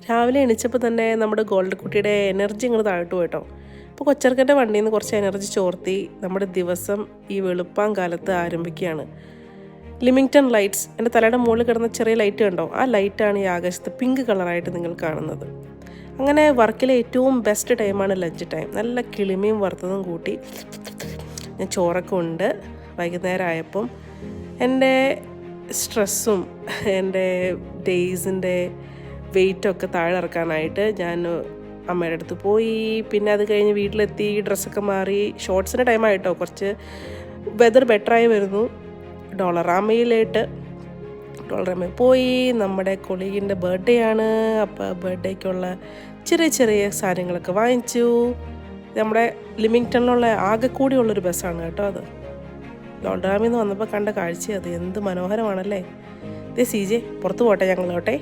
രാവിലെ എണീച്ചപ്പോൾ തന്നെ നമ്മുടെ ഗോൾഡ് കുട്ടിയുടെ എനർജി ഇങ്ങോട്ട് താഴ്ത്തു കേട്ടോ. അപ്പോൾ കൊച്ചർക്കൻ്റെ വണ്ടിയിൽ നിന്ന് കുറച്ച് എനർജി ചോർത്തി നമ്മുടെ ദിവസം ഈ വെളുപ്പാൻ കാലത്ത് ആരംഭിക്കുകയാണ്. ലിമിങ്ടൺ ലൈറ്റ്സ്, എൻ്റെ തലയുടെ മുകളിൽ കിടന്ന ചെറിയ ലൈറ്റ് കണ്ടോ, ആ ലൈറ്റാണ് ഈ ആകാശത്ത് പിങ്ക് കളറായിട്ട് നിങ്ങൾ കാണുന്നത്. അങ്ങനെ വർക്കിലെ ഏറ്റവും ബെസ്റ്റ് ടൈമാണ് ലഞ്ച് ടൈം. നല്ല കിളിമയും വറുത്തതും കൂട്ടി ഞാൻ ചോറൊക്കെ ഉണ്ട്. വൈകുന്നേരം ആയപ്പം എൻ്റെ സ്ട്രെസ്സും എൻ്റെ ഡേയ്സിൻ്റെ വെയിറ്റൊക്കെ താഴെ ഇറക്കാനായിട്ട് ഞാൻ അമ്മയുടെ അടുത്ത് പോയി. പിന്നെ അത് കഴിഞ്ഞ് വീട്ടിലെത്തി ഡ്രസ്സൊക്കെ മാറി. ഷോർട്സിൻ്റെ ടൈമായിട്ടോ, കുറച്ച് വെതർ ബെറ്ററായി വരുന്നു. ഡോളറാമയിലായിട്ട് പോയി. നമ്മുടെ കൊളീഗിൻ്റെ ബർത്ത്ഡേ ആണ്. അപ്പോൾ ബർത്ത്ഡേക്കുള്ള ചെറിയ ചെറിയ സാധനങ്ങളൊക്കെ വാങ്ങിച്ചു. നമ്മുടെ ലിമിങ്ടണിലുള്ള ആകെ കൂടിയുള്ളൊരു ബസ്സാണ് കേട്ടോ അത്. ഡോളറാമയിൽ നിന്ന് വന്നപ്പോൾ കണ്ട കാഴ്ച അത്. എന്ത് മനോഹരമാണല്ലേ. സി ജെ പുറത്ത് പോട്ടെ ഞങ്ങളോട്ടെ.